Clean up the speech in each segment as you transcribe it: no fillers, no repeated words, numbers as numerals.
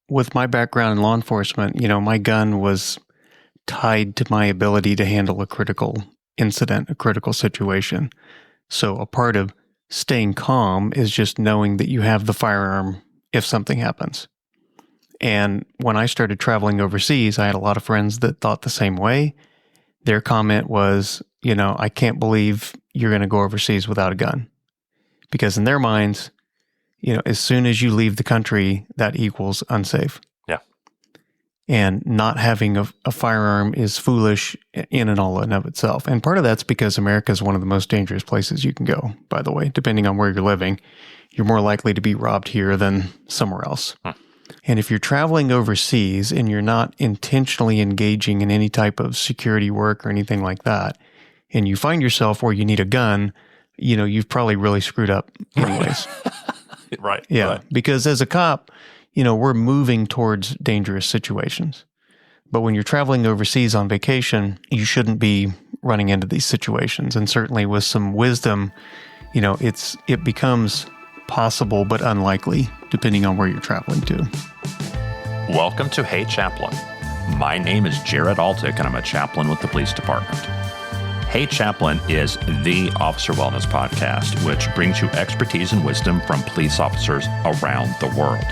with my background in law enforcement, my gun was tied to my ability to handle a critical incident, a critical situation. So a part of staying calm is just knowing that you have the firearm if something happens. And when I started traveling overseas, I had a lot of friends that thought the same way. Their comment was, I can't believe you're going to go overseas without a gun. Because in their minds, as soon as you leave the country, that equals unsafe. Yeah. And not having a firearm is foolish in and all in of itself. And part of that's because America is one of the most dangerous places you can go, by the way. Depending on where you're living, you're more likely to be robbed here than somewhere else. Huh. And if you're traveling overseas and you're not intentionally engaging in any type of security work or anything like that, and you find yourself where you need a gun, you've probably really screwed up anyways. Right. Yeah. Right. Because as a cop, we're moving towards dangerous situations. But when you're traveling overseas on vacation, you shouldn't be running into these situations. And certainly with some wisdom, it becomes possible but unlikely depending on where you're traveling to. Welcome to Hey Chaplain. My name is Jared Altick, and I'm a chaplain with the police department. Hey Chaplain is the officer wellness podcast, which brings you expertise and wisdom from police officers around the world.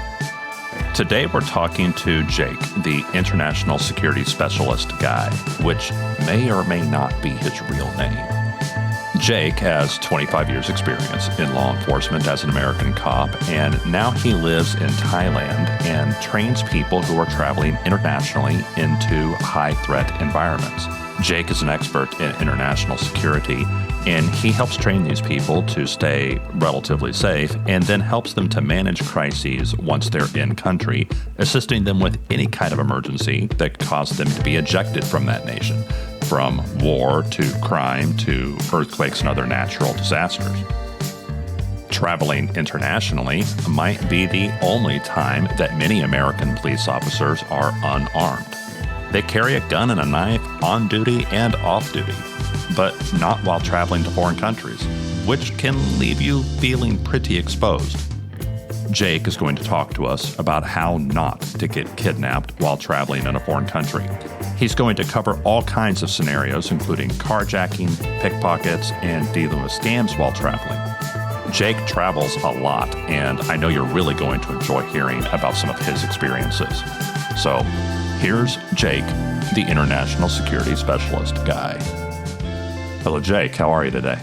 Today, we're talking to Jake, the international security specialist guy, which may or may not be his real name. Jake has 25 years experience in law enforcement as an American cop, and now he lives in Thailand and trains people who are traveling internationally into high-threat environments. Jake is an expert in international security, and he helps train these people to stay relatively safe and then helps them to manage crises once they're in country, assisting them with any kind of emergency that caused them to be ejected from that nation, from war to crime to earthquakes and other natural disasters. Traveling internationally might be the only time that many American police officers are unarmed. They carry a gun and a knife on duty and off duty, but not while traveling to foreign countries, which can leave you feeling pretty exposed. Jake is going to talk to us about how not to get kidnapped while traveling in a foreign country. He's going to cover all kinds of scenarios, including carjacking, pickpockets, and dealing with scams while traveling. Jake travels a lot, and I know you're really going to enjoy hearing about some of his experiences. So, here's Jake, the international security specialist guy. Hello, Jake. How are you today?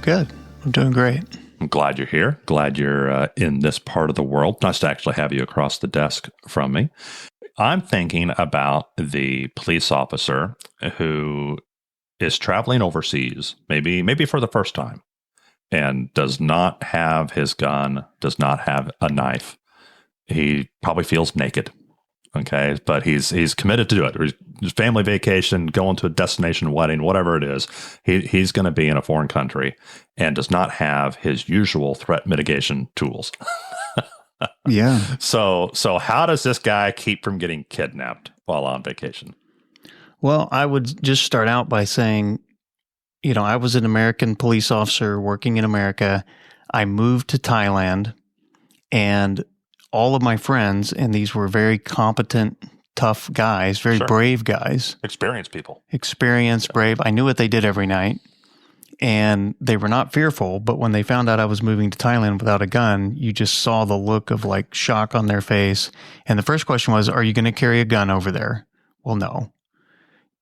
Good. I'm doing great. I'm glad you're here. Glad you're in this part of the world. Nice to actually have you across the desk from me. I'm thinking about the police officer who is traveling overseas, maybe for the first time, and does not have his gun, does not have a knife. He probably feels naked. Okay, but he's committed to do it. His family vacation, going to a destination wedding, whatever it is, he's going to be in a foreign country and does not have his usual threat mitigation tools. Yeah. So how does this guy keep from getting kidnapped while on vacation? Well, I would just start out by saying, I was an American police officer working in America. I moved to Thailand, and all of my friends, and these were very competent, tough guys, very brave guys. Experienced people. Experienced, brave. I knew what they did every night, and they were not fearful, but when they found out I was moving to Thailand without a gun, you just saw the look of like shock on their face. And the first question was, are you going to carry a gun over there? Well, no.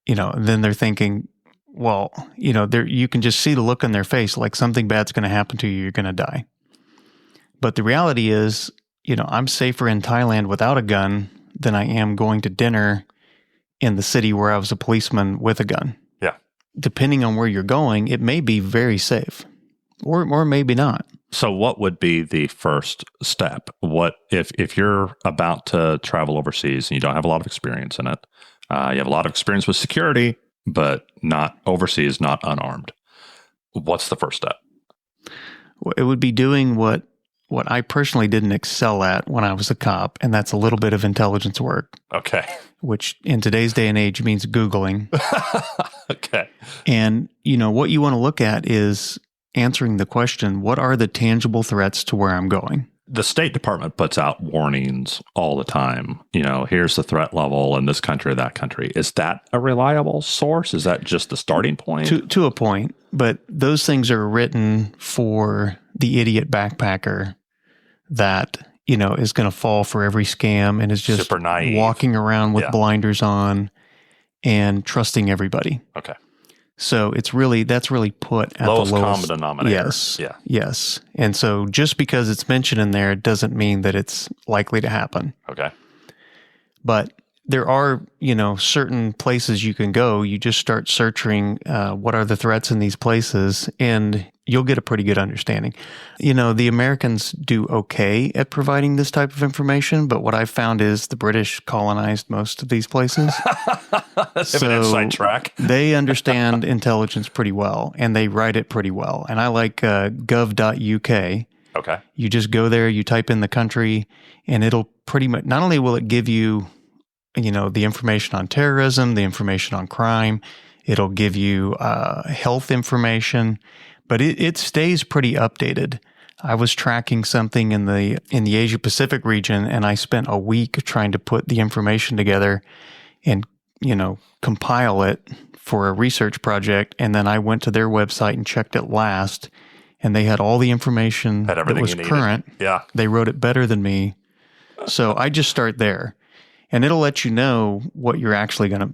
And then they're thinking, well, you can just see the look on their face, like something bad's going to happen to you, you're going to die. But the reality is, I'm safer in Thailand without a gun than I am going to dinner in the city where I was a policeman with a gun. Yeah. Depending on where you're going, it may be very safe or maybe not. So what would be the first step? What if you're about to travel overseas and you don't have a lot of experience in it, you have a lot of experience with security, but not overseas, not unarmed. What's the first step? Well, it would be doing what I personally didn't excel at when I was a cop, and that's a little bit of intelligence work. Okay. Which in today's day and age means Googling. Okay. And, what you want to look at is answering the question, what are the tangible threats to where I'm going? The State Department puts out warnings all the time. Here's the threat level in this country or that country. Is that a reliable source? Is that just the starting point? To a point, but those things are written for the idiot backpacker that, is going to fall for every scam and is just super naive, walking around with blinders on and trusting everybody. Okay. So that's really put at lowest the common lowest denominator. Yes. Yeah. Yes. And so just because it's mentioned in there doesn't mean that it's likely to happen. Okay. But there are, certain places you can go. You just start searching what are the threats in these places, and you'll get a pretty good understanding. The Americans do okay at providing this type of information, but what I've found is the British colonized most of these places. So an inside track. They understand intelligence pretty well, and they write it pretty well. And I like gov.uk. Okay. You just go there, you type in the country, and it'll pretty much, not only will it give you, the information on terrorism, the information on crime, it'll give you health information, but it stays pretty updated. I was tracking something in the Asia Pacific region, and I spent a week trying to put the information together and, compile it for a research project. And then I went to their website and checked it last, and they had all the information that was current. Yeah. They wrote it better than me. So I just start there, and it'll let you know what you're actually going to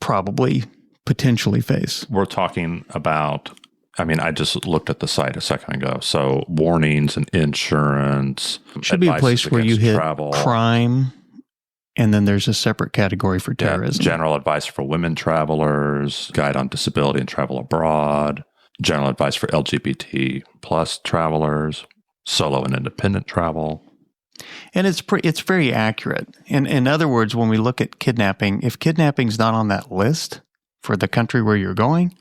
probably potentially face. We're talking about, I just looked at the site a second ago. So warnings and insurance. Should be a place where you hit travel, crime, and then there's a separate category for terrorism. General advice for women travelers, guide on disability and travel abroad, general advice for LGBT plus travelers, solo and independent travel. And it's very accurate. In other words, when we look at kidnapping, if kidnapping's not on that list for the country where you're going,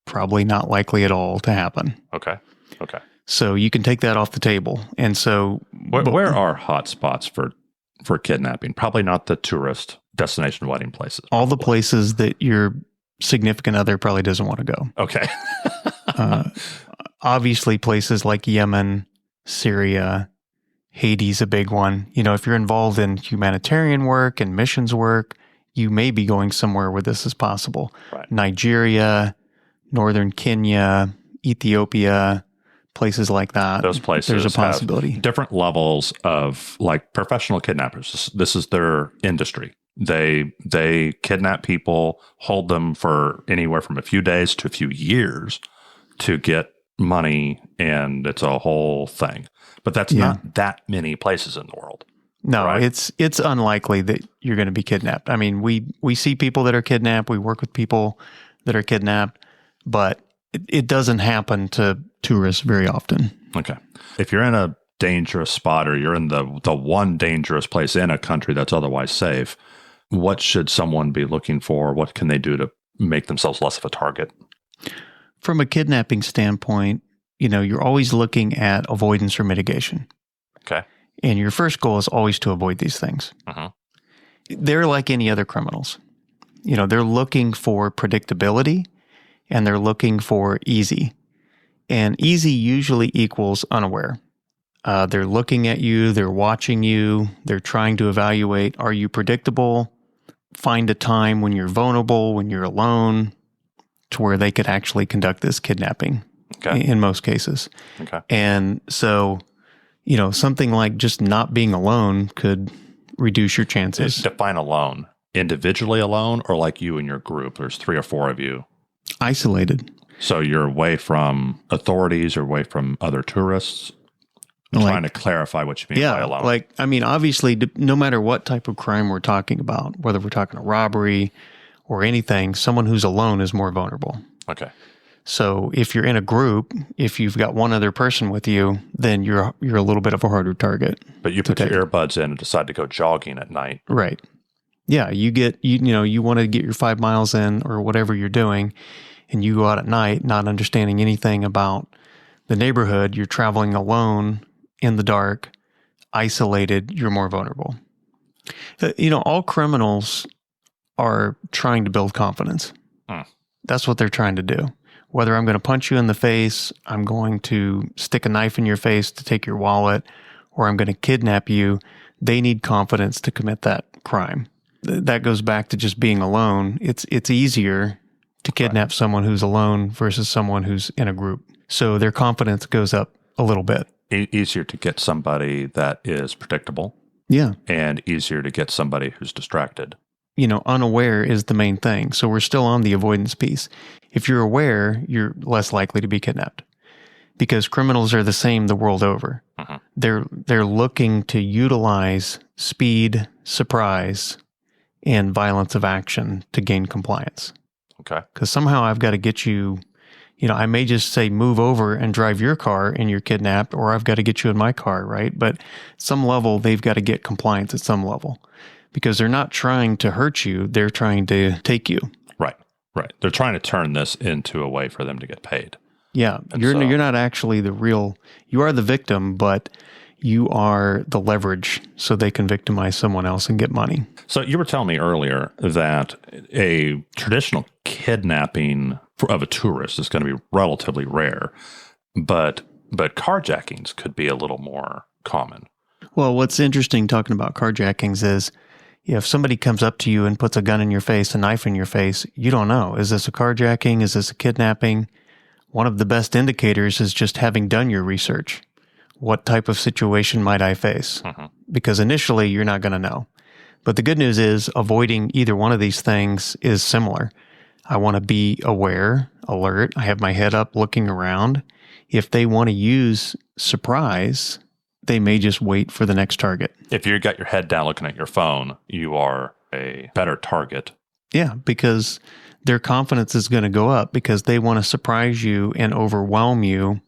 probably not likely at all to happen. Okay. So you can take that off the table. And so, where are hot spots for kidnapping? Probably not the tourist destination wedding places. All the places that your significant other probably doesn't want to go. Okay. Obviously, places like Yemen, Syria, Haiti's a big one. If you're involved in humanitarian work and missions work, you may be going somewhere where this is possible. Right. Nigeria, northern Kenya, Ethiopia, places like that. Those places, there's a possibility. Have different levels of professional kidnappers. This is their industry. They kidnap people, hold them for anywhere from a few days to a few years to get money, and it's a whole thing. But that's not that many places in the world. No, right? It's unlikely that you're going to be kidnapped. We see people that are kidnapped. We work with people that are kidnapped, but it doesn't happen to tourists very often. Okay. If you're in a dangerous spot, or you're in the one dangerous place in a country that's otherwise safe, what should someone be looking for? What can they do to make themselves less of a target? From a kidnapping standpoint, you're always looking at avoidance or mitigation. Okay. And your first goal is always to avoid these things. Uh-huh. They're like any other criminals. They're looking for predictability, and they're looking for easy. And easy usually equals unaware. They're looking at you, they're watching you, they're trying to evaluate, are you predictable? Find a time when you're vulnerable, when you're alone, to where they could actually conduct this kidnapping in most cases. Okay. And so, something like just not being alone could reduce your chances. Define alone. Individually alone, or like you and your group? There's 3 or 4 of you. Isolated. So you're away from authorities or away from other tourists? Trying to clarify what you mean by alone. Obviously, no matter what type of crime we're talking about, whether we're talking a robbery or anything, someone who's alone is more vulnerable. Okay. So if you're in a group, if you've got one other person with you, then you're a little bit of a harder target. But you put your earbuds in and decide to go jogging at night. Right. Yeah, you want to get your 5 miles in or whatever you're doing, and you go out at night not understanding anything about the neighborhood. You're traveling alone in the dark, isolated, you're more vulnerable. All criminals are trying to build confidence. That's what they're trying to do. Whether I'm going to punch you in the face, I'm going to stick a knife in your face to take your wallet, or I'm going to kidnap you, they need confidence to commit that crime. That goes back to just being alone. It's easier to kidnap someone who's alone versus someone who's in a group. So their confidence goes up a little bit. Easier to get somebody that is predictable. Yeah. And easier to get somebody who's distracted. Unaware is the main thing. So we're still on the avoidance piece. If you're aware, you're less likely to be kidnapped because criminals are the same the world over. Uh-huh. They're looking to utilize speed, surprise, and violence of action to gain compliance. Okay. Because somehow I've got to get you, I may just say move over and drive your car and you're kidnapped, or I've got to get you in my car, right? But some level, they've got to get compliance at some level because they're not trying to hurt you. They're trying to take you. Right. They're trying to turn this into a way for them to get paid. Yeah. You're not actually you are the victim, but you are the leverage so they can victimize someone else and get money. So you were telling me earlier that a traditional kidnapping of a tourist is going to be relatively rare, but carjackings could be a little more common. Well, what's interesting talking about carjackings is if somebody comes up to you and puts a gun in your face, a knife in your face, you don't know. Is this a carjacking? Is this a kidnapping? One of the best indicators is just having done your research. What type of situation might I face? Uh-huh. Because initially you're not going to know. But the good news is avoiding either one of these things is similar. I want to be aware, alert. I have my head up looking around. If they want to use surprise, they may just wait for the next target. If you got your head down looking at your phone, you are a better target. Yeah, because their confidence is going to go up because they want to surprise you and overwhelm you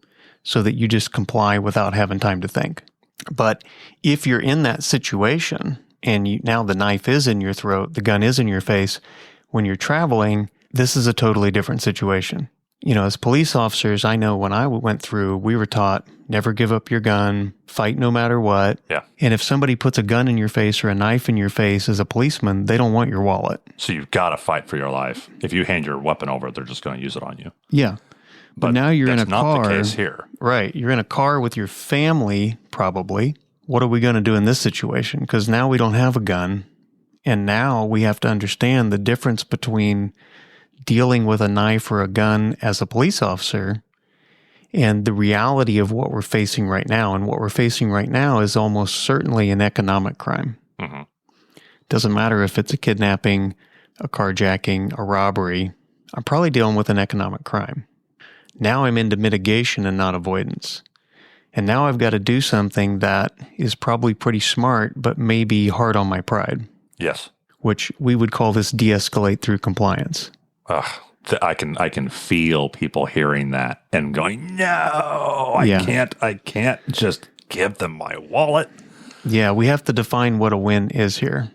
so that you just comply without having time to think. But if you're in that situation and now the knife is in your throat, the gun is in your face, when you're traveling, this is a totally different situation. As police officers, I know when I went through, we were taught never give up your gun, fight no matter what. Yeah. And if somebody puts a gun in your face or a knife in your face as a policeman, they don't want your wallet. So you've got to fight for your life. If you hand your weapon over, they're just going to use it on you. Yeah. But now you're in a car. That's not the case here. Right. You're in a car with your family, probably. What are we going to do in this situation? Because now we don't have a gun. And now we have to understand the difference between dealing with a knife or a gun as a police officer and the reality of what we're facing right now. And what we're facing right now is almost certainly an economic crime. Mm-hmm. Doesn't matter if it's a kidnapping, a carjacking, a robbery. I'm probably dealing with an economic crime. Now I'm into mitigation and not avoidance. And now I've got to do something that is probably pretty smart, but maybe hard on my pride. Yes. Which we would call this de-escalate through compliance. I can feel people hearing that and going, no, I can't just give them my wallet. Yeah, we have to define what a win is here.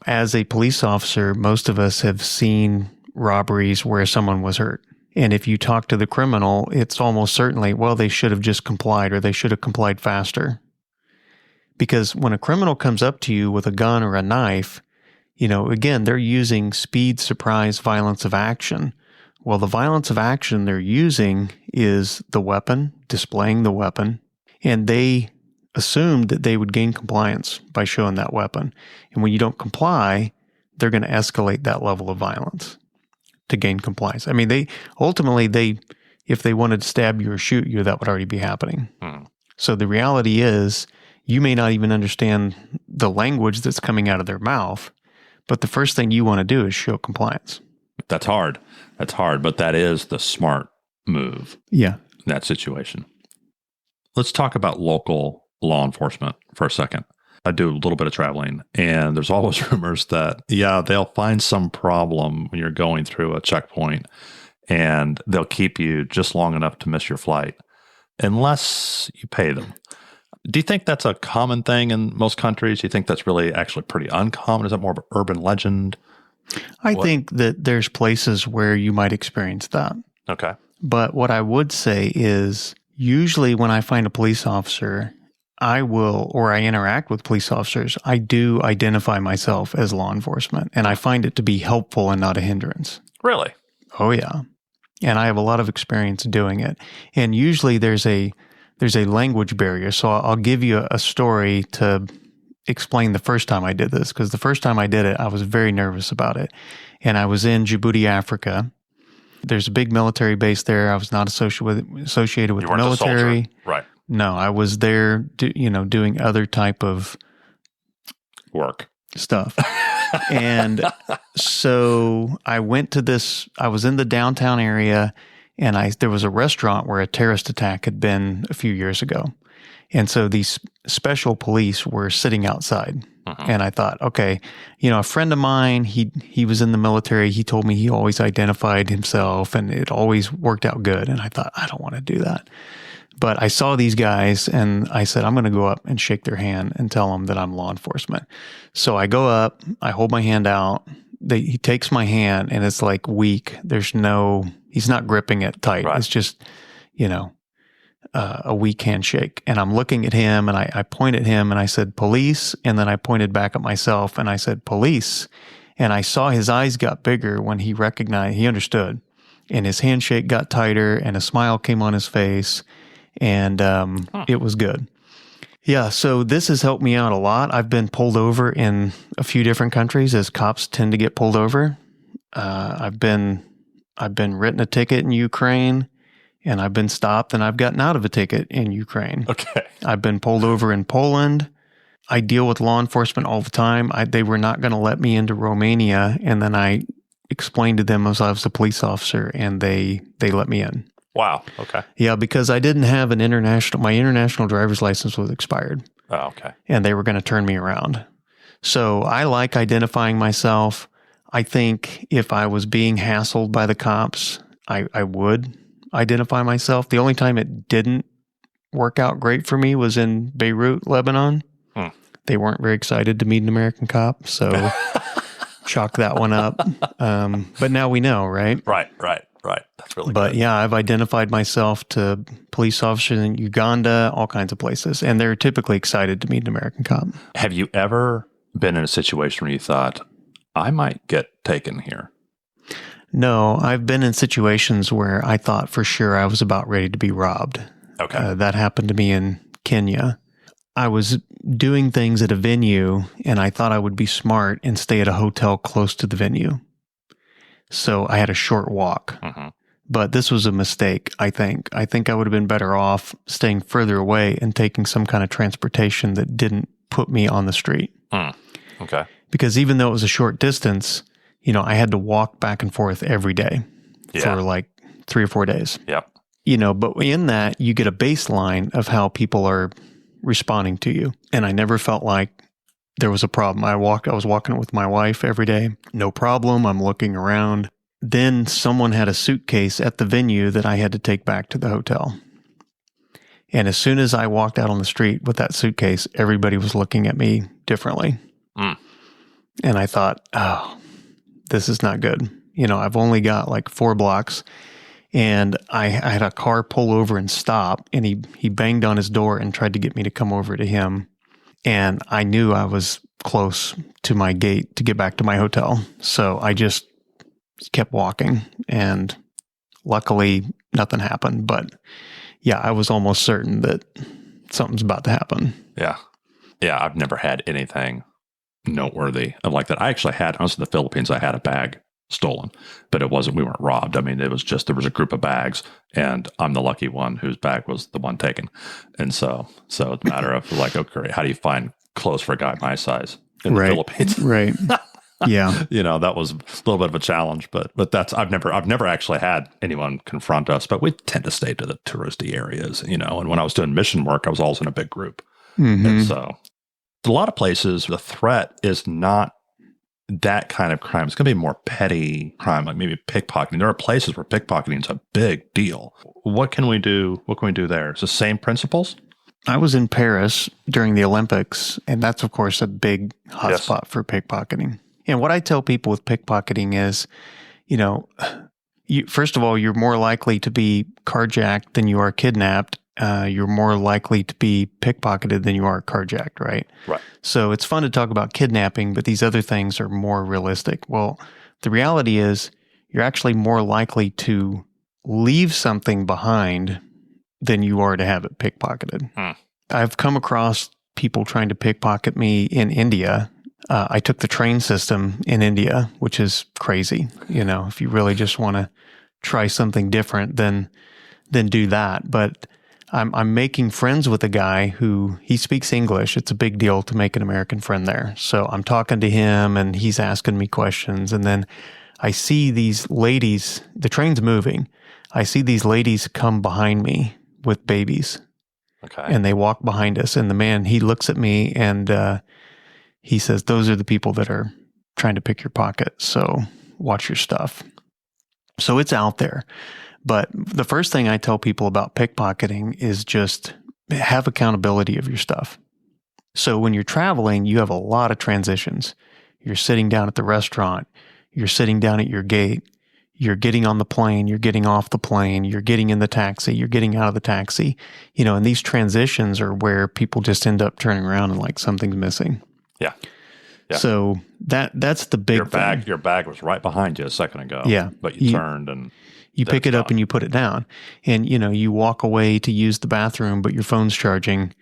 As a police officer, most of us have seen robberies where someone was hurt. And if you talk to the criminal, it's almost certainly, well, they should have just complied or they should have complied faster. Because when a criminal comes up to you with a gun or a knife, again, they're using speed, surprise, violence of action. Well, the violence of action they're using is the weapon, displaying the weapon, and they assumed that they would gain compliance by showing that weapon. And when you don't comply, they're going to escalate that level of violence to gain compliance. I mean, if they wanted to stab you or shoot you, that would already be happening. So the reality is, you may not even understand the language that's coming out of their mouth, but the first thing you want to do is show compliance. That's hard. But that is the smart move. Yeah. In that situation. Let's talk about local law enforcement for a second. I do a little bit of traveling, and there's always rumors that, they'll find some problem when you're going through a checkpoint, and they'll keep you just long enough to miss your flight, unless you pay them. Do you think that's a common thing in most countries? Do you think that's really actually pretty uncommon? Is that more of an urban legend? I think that there's places where you might experience that. Okay. But what I would say is usually when I find a police officer, I interact with police officers, I do identify myself as law enforcement, and I find it to be helpful and not a hindrance. Really? Oh, yeah. And I have a lot of experience doing it. And usually there's a there's a language barrier. So I'll give you a story to explain the first time I did this, because the first time I did it, I was very nervous about it. And I was in Djibouti, Africa. There's a big military base there. I was not associated with the military. Right. No, I was there, doing other type of work stuff. And so I went to I was in the downtown area, and there was a restaurant where a terrorist attack had been a few years ago. And so these special police were sitting outside. And I thought, okay, a friend of mine, he was in the military. He told me he always identified himself, and it always worked out good. And I thought, I don't want to do that. But I saw these guys, and I said, I'm going to go up and shake their hand and tell them that I'm law enforcement. So I go up, I hold my hand out. He takes my hand, and it's like weak. He's not gripping it tight. Right. It's just, a weak handshake. And I'm looking at him, and I point at him, and I said, police. And then I pointed back at myself, and I said, police. And I saw his eyes got bigger when he understood. And his handshake got tighter, and a smile came on his face. And it was good. Yeah, so this has helped me out a lot. I've been pulled over in a few different countries, as cops tend to get pulled over. I've been written a ticket in Ukraine, and I've been stopped, and I've gotten out of a ticket in Ukraine. Okay. I've been pulled over in Poland. I deal with law enforcement all the time. They were not going to let me into Romania, and then I explained to them as I was a police officer, and they let me in. Wow. Okay. Yeah, because I didn't have my international driver's license was expired. Oh, okay. And they were going to turn me around. So I like identifying myself. I think if I was being hassled by the cops, I would identify myself. The only time it didn't work out great for me was in Beirut, Lebanon. They weren't very excited to meet an American cop, so chalk that one up. But now we know, right? Right. That's really But good. yeah, I've identified myself to police officers in Uganda, all kinds of places, and they're typically excited to meet an American cop. Have you ever been in a situation where you thought, I might get taken here? No, I've been in situations where I thought for sure I was about ready to be robbed. Okay. That happened to me in Kenya. I was doing things at a venue, and I thought I would be smart and stay at a hotel close to the venue. So I had a short walk. But this was a mistake, I think. I think I would have been better off staying further away and taking some kind of transportation that didn't put me on the street. Okay. Because even though it was a short distance, I had to walk back and forth every day for like 3 or 4 days. Yep. But in that, you get a baseline of how people are responding to you. And I never felt like there was a problem. I was walking with my wife every day. No problem. I'm looking around. Then someone had a suitcase at the venue that I had to take back to the hotel. And as soon as I walked out on the street with that suitcase, everybody was looking at me differently. And I thought, oh, this is not good. I've only got like 4 blocks. And I had a car pull over and stop, and he banged on his door and tried to get me to come over to him. And I knew I was close to my gate to get back to my hotel. So I just kept walking, and luckily nothing happened. But yeah, I was almost certain that something's about to happen. Yeah. Yeah. I've never had anything noteworthy of like that. I was in the Philippines. I had a bag stolen, but we weren't robbed. I mean, there was a group of bags, and I'm the lucky one whose bag was the one taken. And so it's a matter of like, okay, how do you find clothes for a guy my size in the Philippines? Right. Yeah. That was a little bit of a challenge, but I've never actually had anyone confront us, but we tend to stay to the touristy areas, and when I was doing mission work, I was always in a big group. And so a lot of places, the threat is not that kind of crime. It's going to be more petty crime, like maybe pickpocketing. There are places where pickpocketing is a big deal. What can we do? What can we do there? It's the same principles? I was in Paris during the Olympics, and that's, of course, a big hotspot for pickpocketing. And what I tell people with pickpocketing is, first of all, you're more likely to be carjacked than you are kidnapped. You're more likely to be pickpocketed than you are carjacked, right? Right. So it's fun to talk about kidnapping, but these other things are more realistic. Well, the reality is you're actually more likely to leave something behind than you are to have it pickpocketed. I've come across people trying to pickpocket me in India. I took the train system in India, which is crazy. If you really just want to try something different, then do that. But I'm making friends with a guy who he speaks English. It's a big deal to make an American friend there. So I'm talking to him and he's asking me questions. And then I see these ladies, the train's moving. I see these ladies come behind me with babies. Okay. And they walk behind us. And the man, he looks at me and he says, those are the people that are trying to pick your pocket. So watch your stuff. So it's out there. But the first thing I tell people about pickpocketing is just have accountability of your stuff. So when you're traveling, you have a lot of transitions. You're sitting down at the restaurant. You're sitting down at your gate. You're getting on the plane. You're getting off the plane. You're getting in the taxi. You're getting out of the taxi. And these transitions are where people just end up turning around and like something's missing. Yeah. So that's the big thing. Your bag was right behind you a second ago. Yeah. But you turned and you pick it up and you put it down. And, you walk away to use the bathroom, but your phone's charging,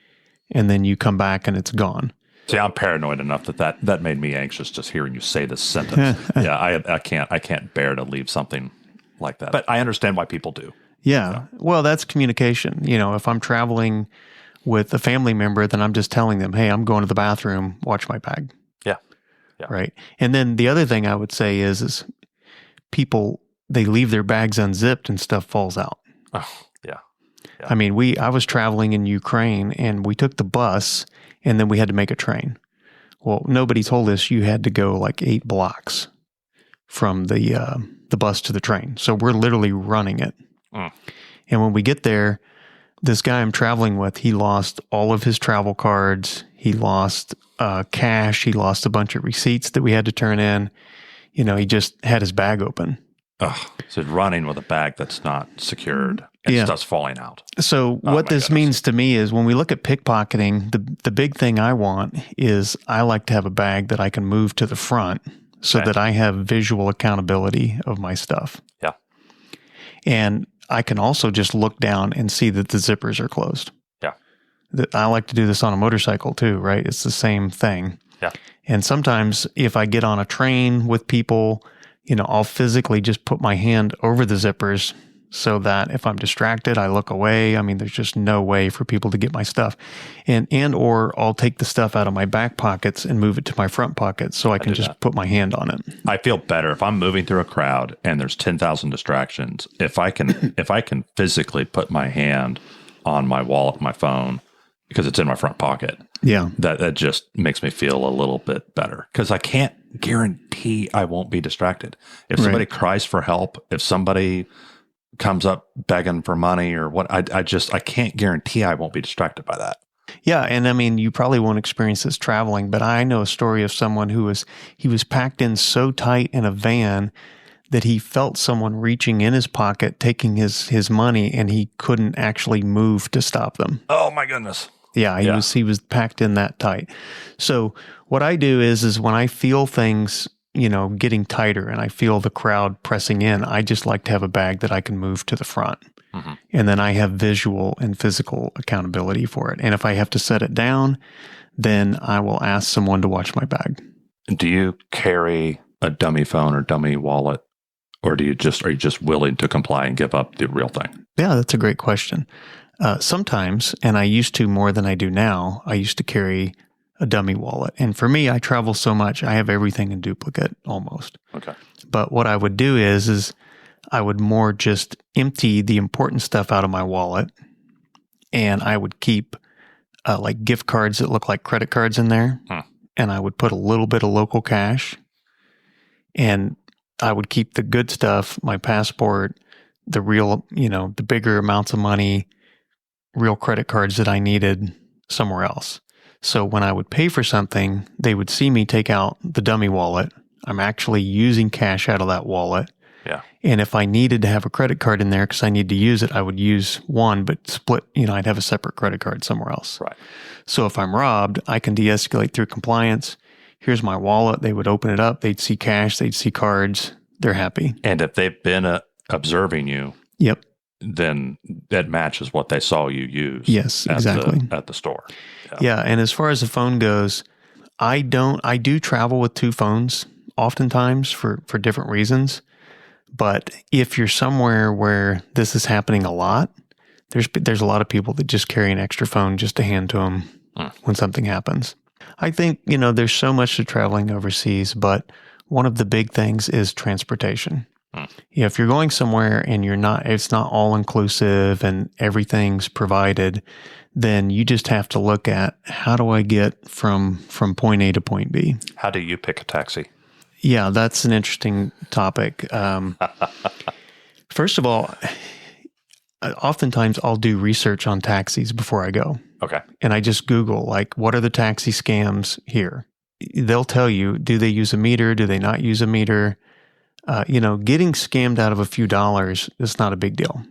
and then you come back and it's gone. See, I'm paranoid enough that made me anxious just hearing you say this sentence. Yeah, I can't bear to leave something like that. But I understand why people do. Yeah. Well, that's communication. If I'm traveling with a family member, then I'm just telling them, hey, I'm going to the bathroom, watch my bag. Yeah. Right. And then the other thing I would say is people, they leave their bags unzipped and stuff falls out. Oh, yeah. I mean, I was traveling in Ukraine and we took the bus and then we had to make a train. Well, nobody told us you had to go like 8 blocks from the bus to the train. So we're literally running it. And when we get there, this guy I'm traveling with, he lost all of his travel cards. He lost cash. He lost a bunch of receipts that we had to turn in. He just had his bag open. So running with a bag that's not secured and stuff's falling out. So what this means to me is when we look at pickpocketing, the big thing I want is I like to have a bag that I can move to the front so that I have visual accountability of my stuff. Yeah. And I can also just look down and see that the zippers are closed. Yeah. I like to do this on a motorcycle too, right? It's the same thing. Yeah. And sometimes if I get on a train with people, I'll physically just put my hand over the zippers so that if I'm distracted, I look away. I mean, there's just no way for people to get my stuff. Or I'll take the stuff out of my back pockets and move it to my front pockets so I can just put my hand on it. I feel better if I'm moving through a crowd and there's 10,000 distractions. If I can physically put my hand on my wallet, my phone, because it's in my front pocket. Yeah. That just makes me feel a little bit better because I can't guarantee I won't be distracted. If somebody cries for help, if somebody comes up begging for money or what, I can't guarantee I won't be distracted by that. Yeah. And I mean, you probably won't experience this traveling, but I know a story of someone he was packed in so tight in a van that he felt someone reaching in his pocket, taking his money, and he couldn't actually move to stop them. Oh my goodness. Yeah, he was packed in that tight. So what I do is when I feel things, getting tighter and I feel the crowd pressing in, I just like to have a bag that I can move to the front. Mm-hmm. And then I have visual and physical accountability for it. And if I have to set it down, then I will ask someone to watch my bag. Do you carry a dummy phone or dummy wallet, or are you just willing to comply and give up the real thing? Yeah, that's a great question. Sometimes, and I used to more than I do now, I used to carry a dummy wallet. And for me, I travel so much, I have everything in duplicate almost. Okay. But what I would do is I would more just empty the important stuff out of my wallet, and I would keep like gift cards that look like credit cards in there. And I would put a little bit of local cash, and I would keep the good stuff, my passport, the real, the bigger amounts of money, real credit cards that I needed somewhere else. So when I would pay for something, they would see me take out the dummy wallet. I'm actually using cash out of that wallet. Yeah. And if I needed to have a credit card in there because I need to use it, I would use one, but split, I'd have a separate credit card somewhere else. Right. So if I'm robbed, I can de-escalate through compliance. Here's my wallet. They would open it up. They'd see cash. They'd see cards. They're happy. And if they've been observing you, yep, then that matches what they saw you use. Yes, exactly. At the store. Yeah. And as far as the phone goes, I do travel with two phones oftentimes for different reasons. But if you're somewhere where this is happening a lot, there's a lot of people that just carry an extra phone just to hand to them when something happens. I think, there's so much to traveling overseas, but one of the big things is transportation. If you're going somewhere and it's not all inclusive and everything's provided, then you just have to look at, how do I get from point A to point B? How do you pick a taxi? Yeah, that's an interesting topic. First of all, oftentimes I'll do research on taxis before I go. Okay. And I just Google, what are the taxi scams here? They'll tell you, do they use a meter? Do they not use a meter? Getting scammed out of a few dollars is not a big deal.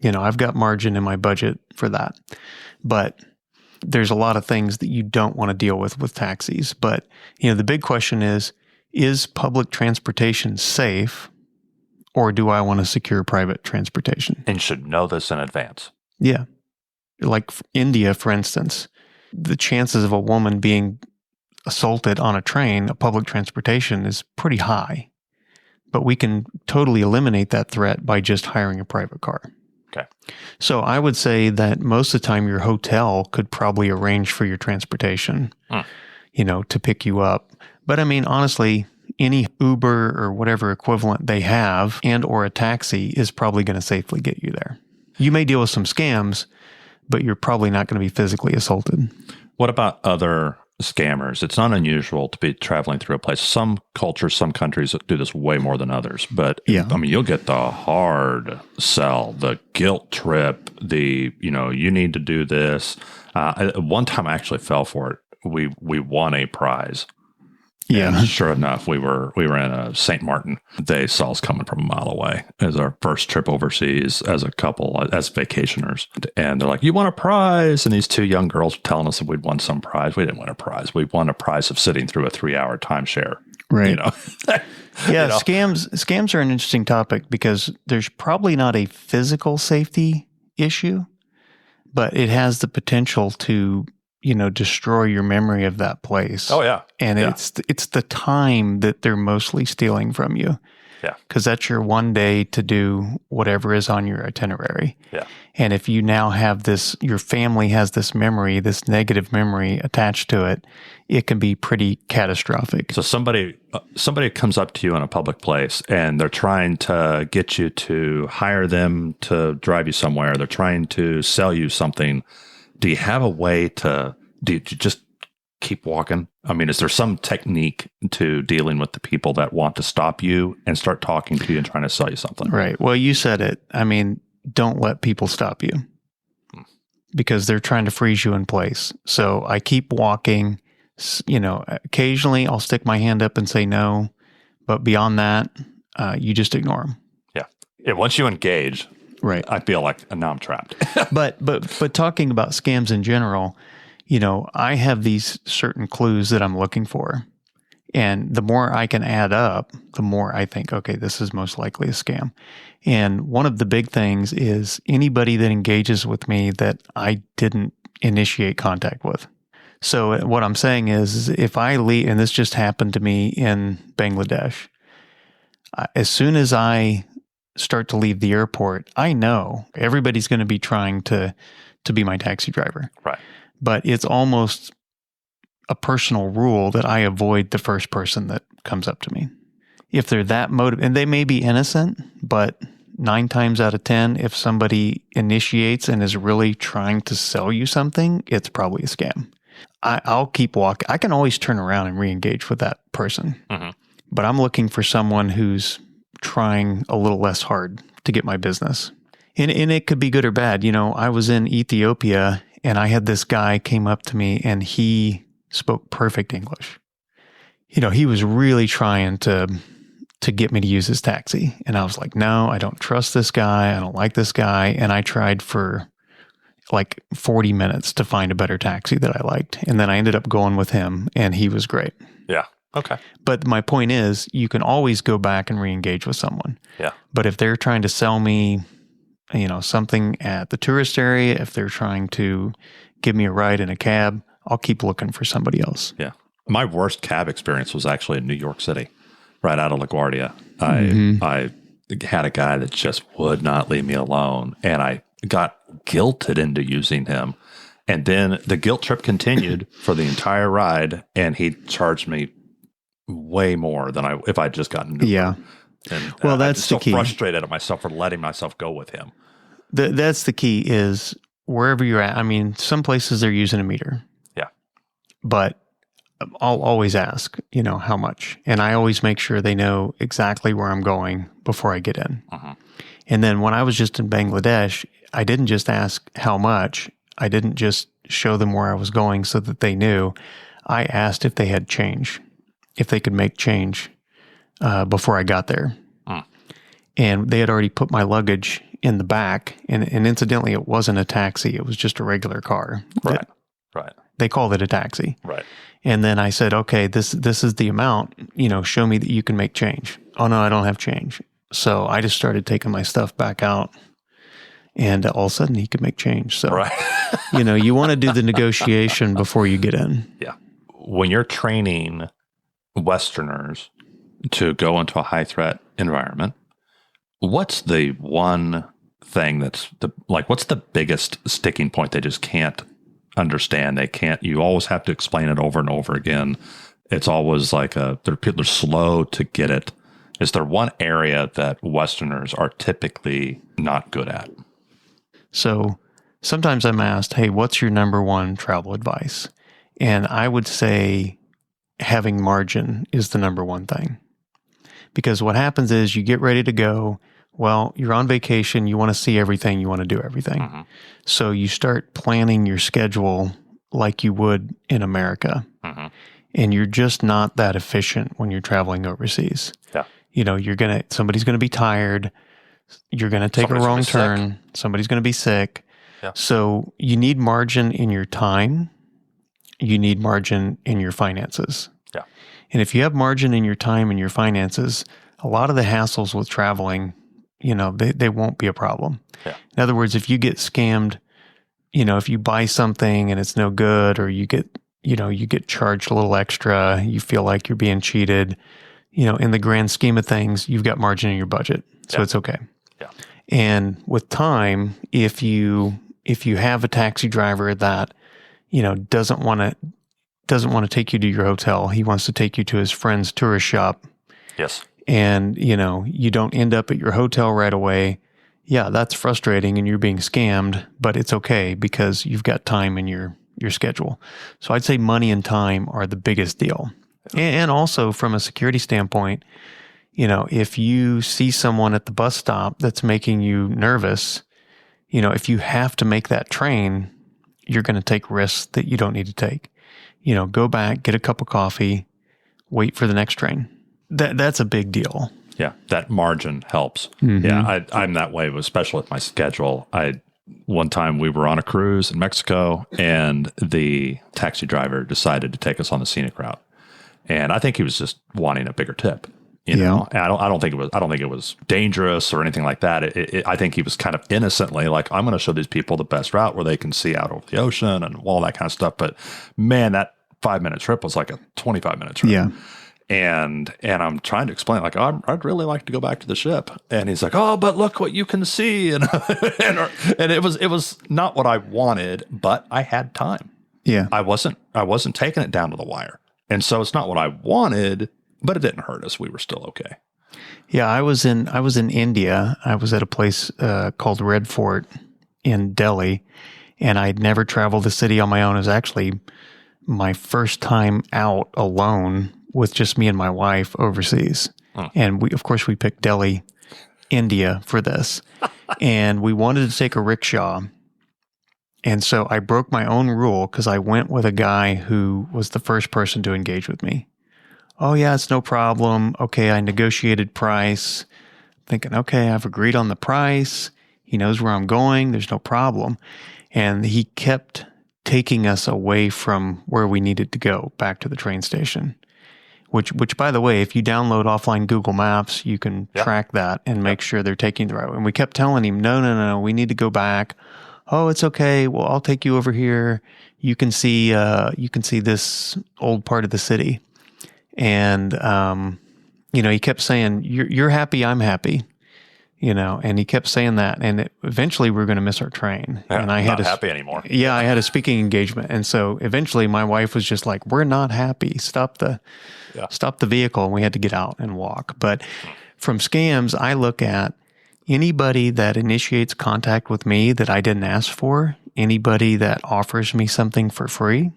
I've got margin in my budget for that. But there's a lot of things that you don't want to deal with taxis. But, the big question is public transportation safe, or do I want to secure private transportation? And you should know this in advance. Yeah. Like India, for instance, the chances of a woman being assaulted on a train, a public transportation, is pretty high. But we can totally eliminate that threat by just hiring a private car. Okay. So I would say that most of the time your hotel could probably arrange for your transportation, to pick you up. But I mean, honestly, any Uber or whatever equivalent they have and or a taxi is probably going to safely get you there. You may deal with some scams, but you're probably not going to be physically assaulted. What about other scammers? It's not unusual to be traveling through a place. Some cultures, some countries do this way more than others. But you'll get the hard sell, the guilt trip, you need to do this. One time I actually fell for it. We won a prize. Yeah. And sure enough, we were in St. Martin. They saw us coming from a mile away as our first trip overseas as a couple, as vacationers. And they're like, "You won a prize." And these two young girls were telling us that we'd won some prize. We didn't win a prize. We won a prize of sitting through a 3-hour timeshare. Right. Yeah. Scams are an interesting topic because there's probably not a physical safety issue, but it has the potential to destroy your memory of that place. Oh, yeah. And it's the time that they're mostly stealing from you. Yeah. Because that's your one day to do whatever is on your itinerary. Yeah. And if you now have your family has this memory, this negative memory attached to it, it can be pretty catastrophic. So somebody comes up to you in a public place and they're trying to get you to hire them to drive you somewhere. They're trying to sell you something. Do you have a way do you just keep walking? I mean, is there some technique to dealing with the people that want to stop you and start talking to you and trying to sell you something? Right. Well, you said it. I mean, don't let people stop you because they're trying to freeze you in place. So I keep walking. Occasionally I'll stick my hand up and say no, but beyond that, you just ignore them. Yeah. Once you engage, right. I feel like now I'm trapped. But talking about scams in general, I have these certain clues that I'm looking for. And the more I can add up, the more I think, okay, this is most likely a scam. And one of the big things is anybody that engages with me that I didn't initiate contact with. So what I'm saying is if I leave, and this just happened to me in Bangladesh, as soon as I start to leave the airport, I know everybody's going to be trying to be my taxi driver. Right. But it's almost a personal rule that I avoid the first person that comes up to me. If they're that motivated, and they may be innocent, but 9 times out of 10, if somebody initiates and is really trying to sell you something, it's probably a scam. I'll keep walking. I can always turn around and re-engage with that person. Mm-hmm. But I'm looking for someone who's trying a little less hard to get my business. And it could be good or bad. I was in Ethiopia and I had this guy came up to me and he spoke perfect English. He was really trying to get me to use his taxi. And I was like, no, I don't trust this guy. I don't like this guy. And I tried for like 40 minutes to find a better taxi that I liked. And then I ended up going with him and he was great. Yeah. Okay. But my point is, you can always go back and re-engage with someone. Yeah. But if they're trying to sell me, something at the tourist area, if they're trying to give me a ride in a cab, I'll keep looking for somebody else. Yeah. My worst cab experience was actually in New York City, right out of LaGuardia. I had a guy that just would not leave me alone, and I got guilted into using him. And then the guilt trip continued for the entire ride, and he charged me way more than if I'd just gotten Uber. Yeah. And well, I'm that's just the so key. frustrated at myself for letting myself go with him. That's the key is wherever you're at. I mean, some places they're using a meter. Yeah. But I'll always ask, how much. And I always make sure they know exactly where I'm going before I get in. And then when I was just in Bangladesh, I didn't just ask how much. I didn't just show them where I was going so that they knew. I asked if they had change, if they could make change before I got there. And they had already put my luggage in the back. And incidentally, it wasn't a taxi. It was just a regular car. Right. They called it a taxi. Right. And then I said, okay, this is the amount, show me that you can make change. Oh no, I don't have change. So I just started taking my stuff back out, and all of a sudden he could make change. So, right. You want to do the negotiation before you get in. Yeah. When you're training Westerners to go into a high threat environment, what's the one thing what's the biggest sticking point they just can't understand? You always have to explain it over and over again. It's always like people are slow to get it. Is there one area that Westerners are typically not good at? So sometimes I'm asked, hey, what's your number one travel advice? And I would say having margin is the number one thing. Because what happens is you get ready to go. Well, you're on vacation. You want to see everything. You want to do everything. So you start planning your schedule like you would in America. And you're just not that efficient when you're traveling overseas. Yeah. Somebody's going to be tired. You're going to take a wrong turn. Somebody's going to be sick. Yeah. So you need margin in your time. You need margin in your finances. Yeah. And if you have margin in your time and your finances, a lot of the hassles with traveling, they won't be a problem. Yeah. In other words, if you get scammed, if you buy something and it's no good, or you get charged a little extra, you feel like you're being cheated, in the grand scheme of things, you've got margin in your budget. So it's okay. Yeah. And with time, if you have a taxi driver that, doesn't want to take you to your hotel, he wants to take you to his friend's tourist shop. Yes. And, you don't end up at your hotel right away. Yeah, that's frustrating and you're being scammed, but it's okay because you've got time in your schedule. So I'd say money and time are the biggest deal. And also from a security standpoint, if you see someone at the bus stop that's making you nervous, if you have to make that train, you're going to take risks that you don't need to take. Go back, get a cup of coffee, wait for the next train. That's a big deal. Yeah, that margin helps. Yeah, I'm that way, especially with my schedule. One time we were on a cruise in Mexico, and the taxi driver decided to take us on the scenic route, and I think he was just wanting a bigger tip. And I don't think it was dangerous or anything like that. I think he was kind of innocently like, I'm going to show these people the best route where they can see out over the ocean and all that kind of stuff. But man, that 5-minute trip was like a 25-minute trip. Yeah. And I'm trying to explain, like, I'd really like to go back to the ship. And he's like, oh, but look what you can see. And it was not what I wanted, but I had time. Yeah. I wasn't taking it down to the wire. And so it's not what I wanted, but it didn't hurt us. We were still okay. Yeah, I was in India. I was at a place called Red Fort in Delhi, and I'd never traveled the city on my own. It was actually my first time out alone with just me and my wife overseas. And we picked Delhi, India for this. And we wanted to take a rickshaw. And so I broke my own rule because I went with a guy who was the first person to engage with me. Oh yeah, it's no problem. Okay, I negotiated price. Thinking, okay, I've agreed on the price. He knows where I'm going. There's no problem. And he kept taking us away from where we needed to go, back to the train station. Which, by the way, if you download offline Google Maps, you can Yep. track that and make sure they're taking the right way. And we kept telling him, no, we need to go back. Oh, it's okay. Well, I'll take you over here. You can see this old part of the city. And, he kept saying, you're happy, I'm happy, and he kept saying that. And eventually we were going to miss our train. Yeah, and I not had happy anymore. Yeah, I had a speaking engagement. And so eventually my wife was just like, we're not happy. Stop the vehicle. And we had to get out and walk. But from scams, I look at anybody that initiates contact with me that I didn't ask for, anybody that offers me something for free,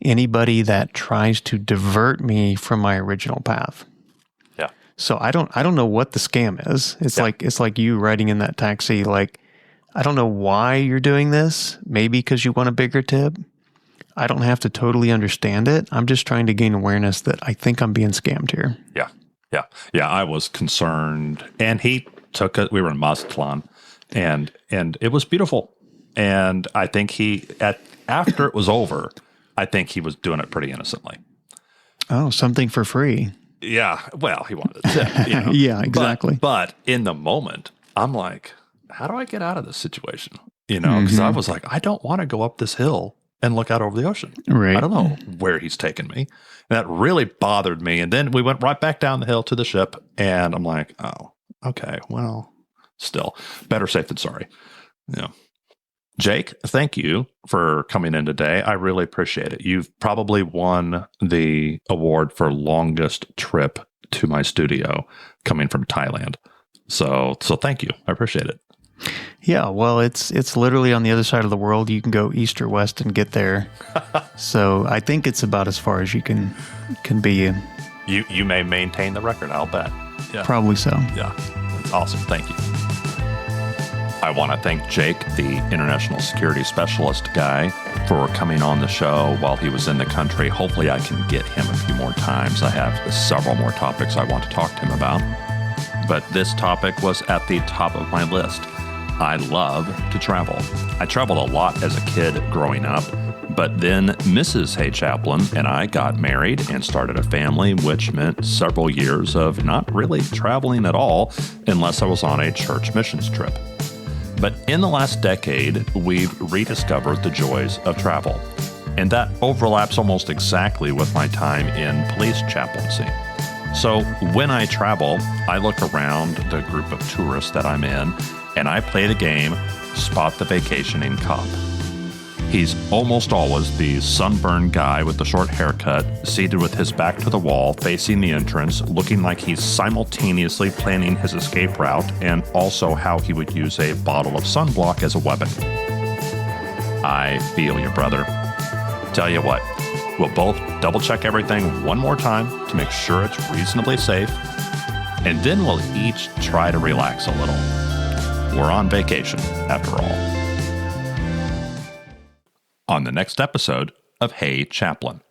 anybody that tries to divert me from my original path. Yeah. So I don't know what the scam is. It's like you riding in that taxi. Like, I don't know why you're doing this. Maybe because you want a bigger tip. I don't have to totally understand it. I'm just trying to gain awareness that I think I'm being scammed here. Yeah. I was concerned, and he took it. We were in Mazatlan, and it was beautiful. And I think after it was over, I think he was doing it pretty innocently. Oh, something for free. Yeah. Well, he wanted a tip. Yeah, exactly. But in the moment, I'm like, how do I get out of this situation? Because I was like, I don't want to go up this hill and look out over the ocean. Right. I don't know where he's taken me. And that really bothered me. And then we went right back down the hill to the ship, and I'm like, oh, okay, well, still better safe than sorry. Jake, thank you for coming in today. I really appreciate it. You've probably won the award for longest trip to my studio coming from Thailand. So thank you. I appreciate it. Yeah, well, it's literally on the other side of the world. You can go east or west and get there. So I think it's about as far as you can be. You may maintain the record, I'll bet. Yeah. Probably so. Yeah, that's awesome. Thank you. I want to thank Jake, the international security specialist guy, for coming on the show while he was in the country. Hopefully I can get him a few more times. I have several more topics I want to talk to him about. But this topic was at the top of my list. I love to travel. I traveled a lot as a kid growing up, but then Mrs. Hay Chaplin and I got married and started a family, which meant several years of not really traveling at all unless I was on a church missions trip. But in the last decade, we've rediscovered the joys of travel. And that overlaps almost exactly with my time in police chaplaincy. So when I travel, I look around the group of tourists that I'm in, and I play the game, Spot the Vacationing Cop. He's almost always the sunburned guy with the short haircut, seated with his back to the wall, facing the entrance, looking like he's simultaneously planning his escape route and also how he would use a bottle of sunblock as a weapon. I feel you, brother. Tell you what, we'll both double-check everything one more time to make sure it's reasonably safe, and then we'll each try to relax a little. We're on vacation, after all. On the next episode of Hey Chaplain.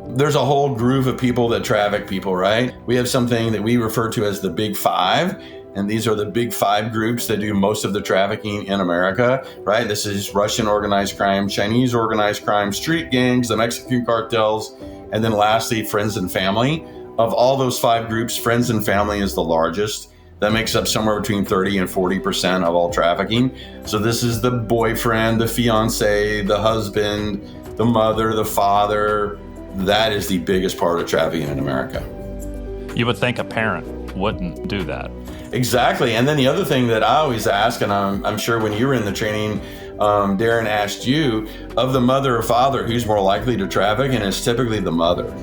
There's a whole groove of people that traffic people, right? We have something that we refer to as the Big Five, and these are the Big Five groups that do most of the trafficking in America, right? This is Russian organized crime, Chinese organized crime, street gangs, the Mexican cartels, and then lastly, friends and family. Of all those five groups, friends and family is the largest. That makes up somewhere between 30 and 40% of all trafficking. So this is the boyfriend, the fiance, the husband, the mother, the father. That is the biggest part of trafficking in America. You would think a parent wouldn't do that. Exactly. And then the other thing that I always ask, and I'm sure when you were in the training, Darren asked you, of the mother or father, who's more likely to traffic? And it's typically the mother.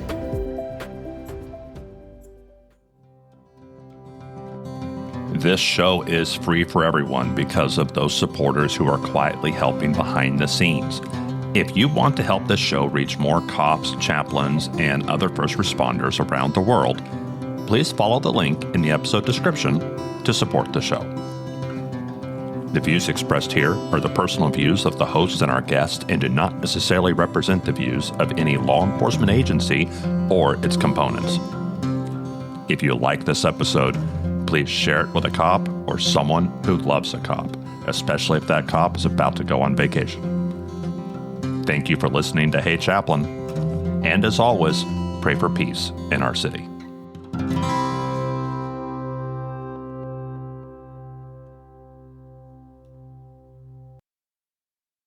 This show is free for everyone because of those supporters who are quietly helping behind the scenes. If you want to help this show reach more cops, chaplains, and other first responders around the world, please follow the link in the episode description to support the show. The views expressed here are the personal views of the hosts and our guests and do not necessarily represent the views of any law enforcement agency or its components. If you like this episode, please share it with a cop or someone who loves a cop, especially if that cop is about to go on vacation. Thank you for listening to Hey Chaplain. And as always, pray for peace in our city.